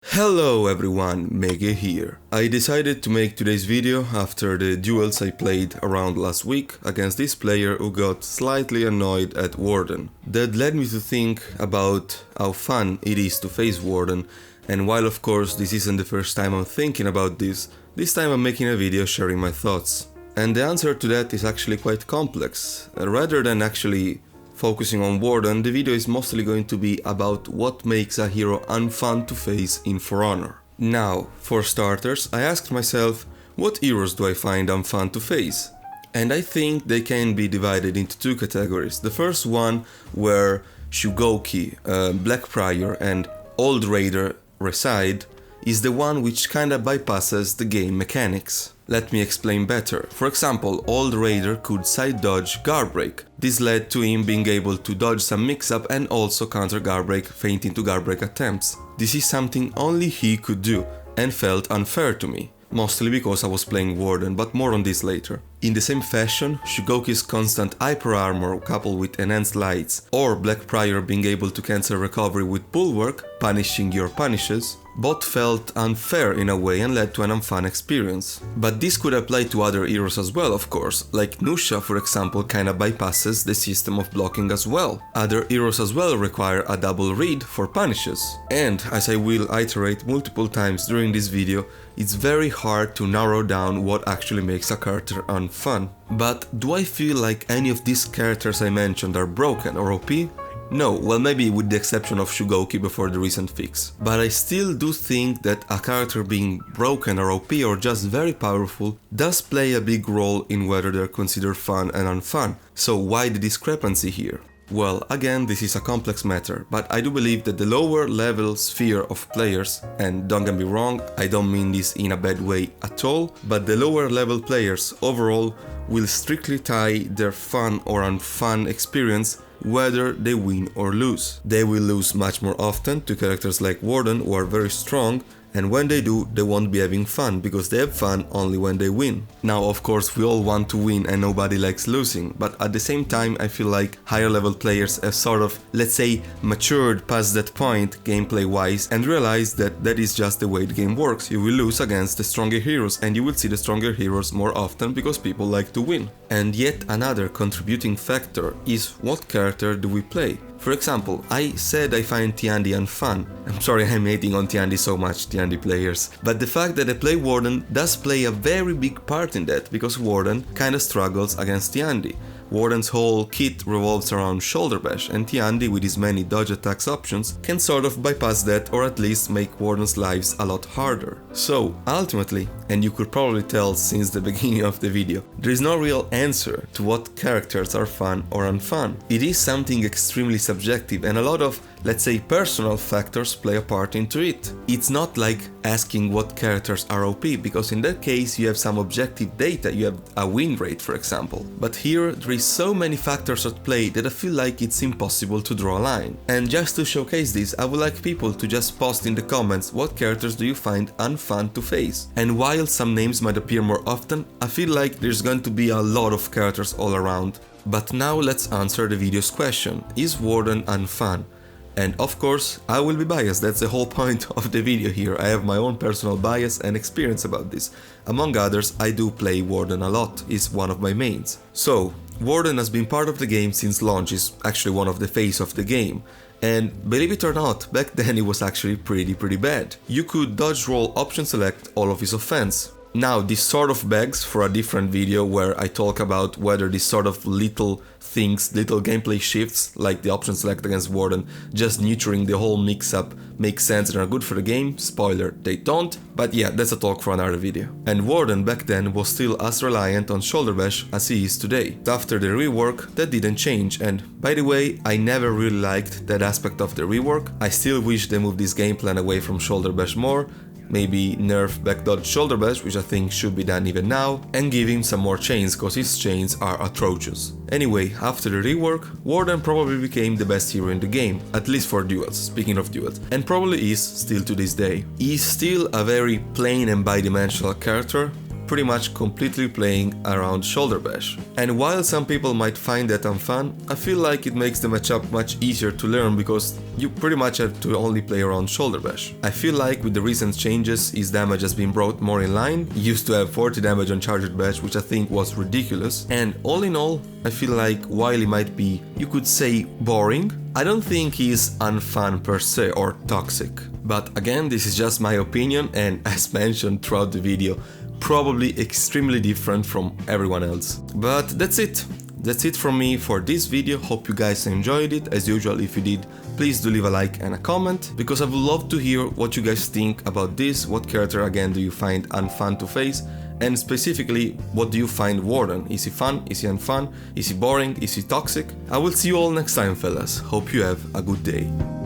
Hello everyone, Mege here. I decided to make today's video after the duels I played around last week against this player who got slightly annoyed at Warden. That led me to think about how fun it is to face Warden, and while of course this isn't the first time I'm thinking about this time I'm making a video sharing my thoughts. And the answer to that is actually quite complex. Rather than actually focusing on Warden, the video is mostly going to be about what makes a hero unfun to face in For Honor. Now, for starters, I asked myself, what heroes do I find unfun to face? And I think they can be divided into two categories. The first one, where Shugoki, Black Prior and Old Raider reside, is the one which kinda bypasses the game mechanics. Let me explain better. For example, Old Raider could side dodge guard break. This led to him being able to dodge some mix-up and also counter guard break, feint into guard break attempts. This is something only he could do and felt unfair to me. Mostly because I was playing Warden, but more on this later. In the same fashion, Shugoki's constant hyper armor coupled with enhanced lights, or Black Prior being able to cancel recovery with bulwark, punishing your punishes, both felt unfair in a way and led to an unfun experience. But this could apply to other heroes as well, of course, like Nusha for example kinda bypasses the system of blocking as well. Other heroes as well require a double read for punishes. And as I will iterate multiple times during this video, it's very hard to narrow down what actually makes a character unfun. But do I feel like any of these characters I mentioned are broken or OP? No, well maybe with the exception of Shugoki before the recent fix. But I still do think that a character being broken or OP or just very powerful does play a big role in whether they're considered fun and unfun. So why the discrepancy here? Well, again, this is a complex matter, but I do believe that the lower level sphere of players, and don't get me wrong, I don't mean this in a bad way at all, but the lower level players overall will strictly tie their fun or unfun experience whether they win or lose. They will lose much more often to characters like Warden who are very strong, and when they do, they won't be having fun, because they have fun only when they win. Now, of course, we all want to win and nobody likes losing, but at the same time I feel like higher level players have sort of, let's say, matured past that point gameplay wise and realized that that is just the way the game works. You will lose against the stronger heroes and you will see the stronger heroes more often because people like to win. And yet another contributing factor is what character do we play? For example, I said I find Tiandi unfun. I'm sorry I'm hating on Tiandi so much, Tiandi players. But the fact that I play Warden does play a very big part in that, because Warden kinda struggles against Tiandi. Warden's whole kit revolves around shoulder bash, and Tiandi with his many dodge attacks options can sort of bypass that or at least make Warden's lives a lot harder. So, ultimately, and you could probably tell since the beginning of the video, there is no real answer to what characters are fun or unfun. It is something extremely subjective and a lot of, let's say, personal factors play a part into it. It's not like asking what characters are OP, because in that case you have some objective data, you have a win rate for example. But here there is so many factors at play that I feel like it's impossible to draw a line. And just to showcase this, I would like people to just post in the comments what characters do you find unfun to face. And while some names might appear more often, I feel like there's going to be a lot of characters all around. But now let's answer the video's question, is Warden unfun? And of course, I will be biased, that's the whole point of the video here. I have my own personal bias and experience about this. Among others, I do play Warden a lot, it's one of my mains. So, Warden has been part of the game since launch, is actually one of the face of the game. And believe it or not, back then it was actually pretty bad. You could dodge roll option select all of his offense. Now, this sort of begs for a different video where I talk about whether this sort of little things, little gameplay shifts, like the option select against Warden, just neutering the whole mix-up, make sense and are good for the game. Spoiler, they don't, but yeah, that's a talk for another video. And Warden back then was still as reliant on shoulder bash as he is today. After the rework, that didn't change, and by the way, I never really liked that aspect of the rework. I still wish they moved this game plan away from shoulder bash more, maybe nerf back dodge shoulder bash, which I think should be done even now, and give him some more chains, cause his chains are atrocious. Anyway, after the rework, Warden probably became the best hero in the game, at least for duels, speaking of duels, and probably is still to this day. He's still a very plain and bidimensional character, pretty much completely playing around shoulder bash. And while some people might find that unfun, I feel like it makes the matchup much easier to learn because you pretty much have to only play around shoulder bash. I feel like with the recent changes his damage has been brought more in line. He used to have 40 damage on charged bash, which I think was ridiculous, and all in all I feel like while he might be, you could say, boring, I don't think he's unfun per se or toxic. But again, this is just my opinion, and as mentioned throughout the video, probably extremely different from everyone else. But that's it. That's it from me for this video. Hope you guys enjoyed it. As usual, if you did, please do leave a like and a comment, because I would love to hear what you guys think about this. What character again do you find unfun to face? And specifically, what do you find Warden? Is he fun? Is he unfun? Is he boring? Is he toxic? I will see you all next time, fellas. Hope you have a good day.